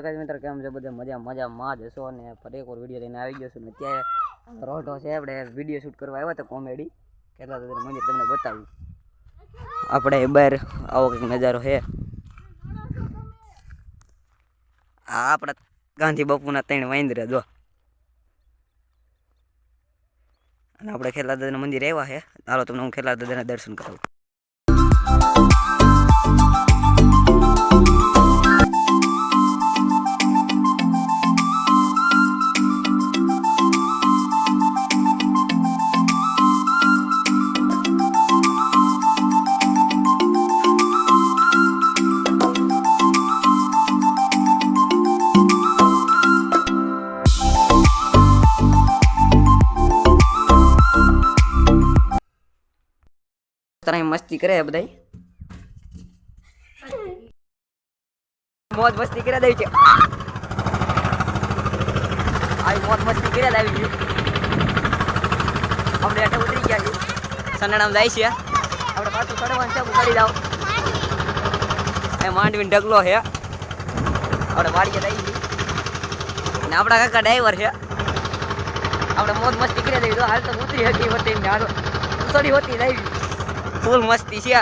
કાકા મિત્ર કેમ છે બધા મજામાં જ હશો અને ફરી એક વિડીયો લઈને આવી ગયો છું ને અત્યારે રોઢો છે આપણે વિડીયો શૂટ કરવા આવ્યા હતા કોમેડી કેટલા બધા મંદિર તમને બતાવ્યું આપણે બહાર આવો કંઈક નજારો છે આ આપણા ગાંધી બાપુના 3 વાંદરા જો અને આપણે ખેલા દાદાના મંદિર આવ્યા છે હાલો તમને હું ખેલા દાદાના દર્શન કરાવું मस्ती करे बधाई मौज मस्ती करे दे छे आई मौज मस्ती करे लावी छे આપણે આટે ઉતરી ગયા છે સનડામ જાય છે આપણે પાછું ચડવાનું છે ઉતારી જાવ એ માંડવીનો ઢગલો છે આપણે વાડીએ જઈ છે અને આપણા કાકા ડ્રાઈવર છે આપણે મોજ મસ્તી કરે દે હાલ તો ઉતરી હતી વટી ને હાલો સોરી હોતી લાવી ફૂલ મસ્તી છે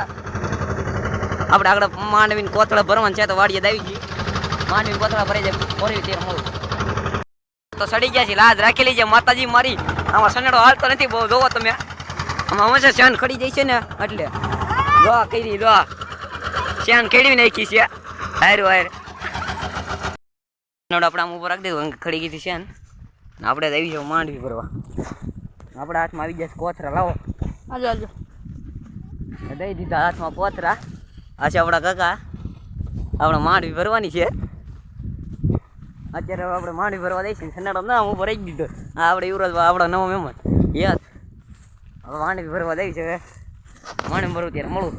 આપણે આગળ માંડવીને કોથળા ભરવાનું છે તો વાડીએ દાવી ગઈ માંડવીને કોથળા ભરાઈ જાય ભરી ત્યારે મળું તો સડી ગયા છે લાજ રાખેલી છે માતાજી મારી આમાં સનેડો હાલતો નથી બહુ જોવો તમે આમાં હંમેશા શાન ખડી જાય છે ને એટલે જો કરી જો શાન ખેડી નાખી છે હારું હાર આપણે આમ ઉપર રાખી દીધું ખડી ગઈ છે ને આપણે આવી જાવ માંડવી ભરવા આપણા હાથમાં આવી જશે કોથળા લાવો હાલો હાલો દઈ દીધા હાથમાં કોથરા આ છે આપણા કાકા આપણે માંડવી ભરવાની છે અત્યારે આપણે માંડવી ભરવા દઈશું સનાડો ના હું ભરાઈ દીધો હા આપણે યુવરાજ આપણા નવો મહેમાન યાદ હવે માંડવી ભરવા દઈ છે માંડવી ભરવું ત્યારે મળું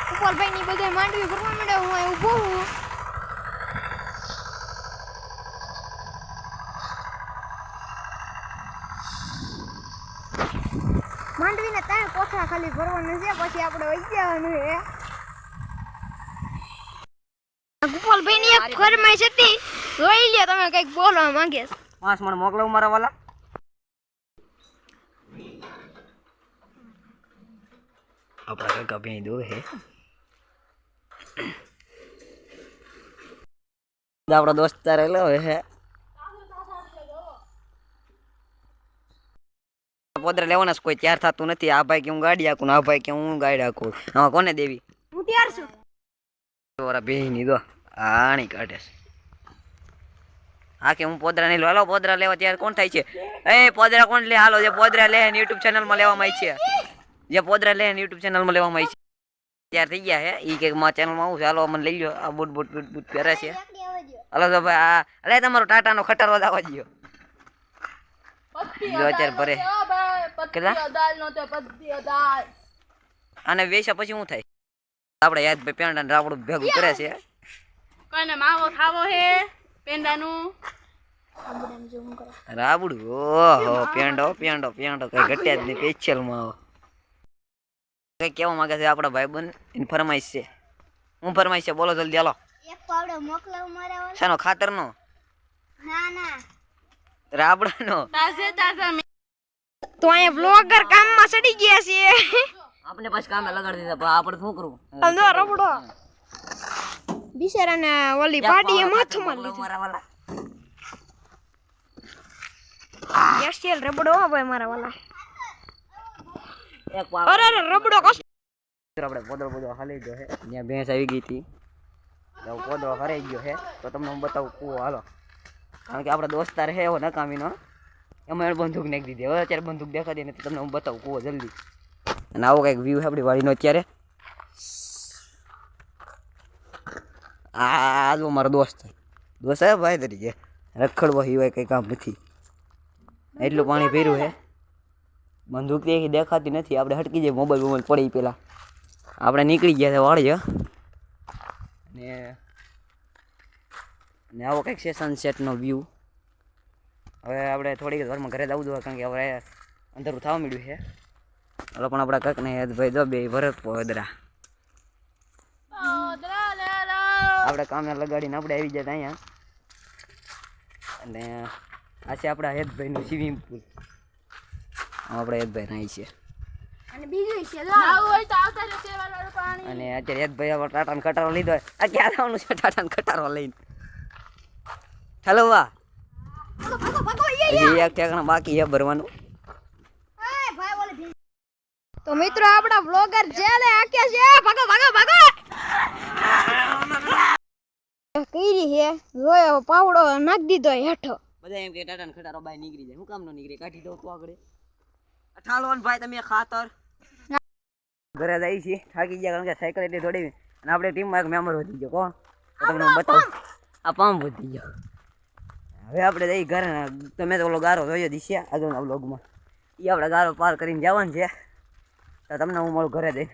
ગોપાલભાઈ ની બધે માંડવી ભરવા માંડ્યા હું ઊભો હું માંડવીને 3 કોથળા ખાલી ભરવાનું છે પછી આપણે વઈ જવાનું છે ગોપાલભાઈ ની એક ફરમાઈશ હતી જોઈ લ્યો તમે કઈક બોલવા માંગે છે 5 મણ મોકલાવ મારા વાલા આપણા કાકા ભેઈ દો હે આપણા દોસ્તાર લે હે પોદરા લેવાના કોઈ તૈયાર થતું નથી આ ભાઈ કે હું ગાડી હાકું આ ભાઈ કે હું ગાડી હાકું આમાં કોને દેવી હું તૈયાર છું તોરા બેહી દો આણી કાઢે આ કે હું પોદરા નહીં લો હાલો પોદરા લેવા તૈયાર કોણ થાય છે એ પોદરા કોણ લે હાલો જે પોદરા લે YouTube ચેનલ માં લેવામાં આવી છે જે પોદરા લે YouTube ચેનલ માં લેવામાં આવી છે તૈયાર થઈ ગયા હે ઈ કે માં ચેનલ માં આવું છે હાલો મને લઈ લ્યો આ બૂટ પહેરે છે હાલો તો ભાઈ આ અલે તમારો ટાટા નો ખટારો દાવા દયો જો અત્યારે ભરે અને વેચા પછી શું થાય આપણે યાદ ભાઈ પેંડા રાવડું ભેગું કરે છે કને માવો ખાવો હે પેંડાનું રાબડું ઓહો પેંડો પેંડો પેંડો કઈ ઘટ્યા જ નહીં સ્પેશિયલ માવો કઈ કેવા માંગે છે આપણા ભાઈબંધ એની ફરમાઈશ છે હું ફરમાઈશ છે બોલો જલ્દી હાલો એક પાવડો મોકલાવ મારા શાનો ખાતરનો ના ના રાબડાનો તાજા તો અહીંયા બ્લોગર કામમાં સડી ગયા છે આપણે પાછ કામે લગાડી દીધા પણ આપણે શું કરવું અંદો રબડો બિચારાને ઓલી પાટીએ માથું મારી લીધું મારા વાલા એસએલ રબડો હો ભાઈ મારા વાલા એક અરે અરે રબડો કસ આપણે પોદળો હાલી ગયો છે ત્યાં ભેંસ આવી ગઈ હતી તો પોદળો હરાઈ ગયો છે તો તમને હું બતાવું કૂવો હાલો કારણ કે આપણા દોસ્તાર છે એવો નકામીનો એમાં એને બંદૂક નાખી દીધી હવે અત્યારે બંદૂક દેખાતી નથી તમને હું બતાવું કૂવો જલ્દી અને આવો કંઈક વ્યૂ છે આપણી વાડીનો અત્યારે આ જો મારો દોસ્ત હે ભાઈ તરીકે રખડવા સિવાય કંઈ કામ નથી એટલું પાણી ભર્યું છે બંદૂક દેખાતી નથી આપણે હટકી જાય મોબાઈલ પડી પેલા આપણે નીકળી ગયા છે વાળીએ ને આવો કંઈક છે સનસેટનો વ્યૂ હવે આપણે થોડીક વારમાં ઘરે જવું જોઈએ કારણ કે હવે અંધારું થવા મળ્યું છે એટલે પણ આપણા કાકને ભાઈ દો બે ભરત પોદરા લે લો આપણે કામે લગાડીને આપણે આવી જતા અહીંયા. અને આ છે આપણા હેતભાઈનું સ્વિમિંગ પુલ. આપણે હેતભાઈ નાહી છે. અને બીજું છે લાવ હોય તો આવતા રહે સેવાળાનું પાણી. અને અત્યારે હેતભાઈ આપણે ટાટાનો ખટારો લીધો હોય. આ ક્યાં આવવાનું છે ટાટાનો ખટારો લઈને? ચાલો વાહ, ભાગો હજી એક ઠેકાણા બાકી છે ભરવાનું. તો મિત્રો આપણા વ્લોગર જેલે આકે છે. ભાગો ભાગો ભાગો કઈરી હે જોયો પાવડો નાખ દીધો હેઠો. બધા એમ કે ટાટાનો ખટારો બાય નીકળી જાય. હું કામ નો નીકળે? કાઢી દઉં તો આગળ. ઠાલવાન ભાઈ તમે ખાતર ઘરે જાય છે. થાકી ગયા કારણ કે સાયકલ એટલી દોડી. અને આપણે ટીમમાં એક મેમ્બર વધી ગયો. કોણ? તો તમને હું બતાવું. આ પંપ વધી ગયો. હવે આપણે જઈ ઘરે. તમે તો ઓલો ગારો જોયો દિશા આગળના વ્લોગમાં. એ આપણે ગારો પાર કરીને જવાનું છે. તો તમને હું મળું ઘરે જઈને.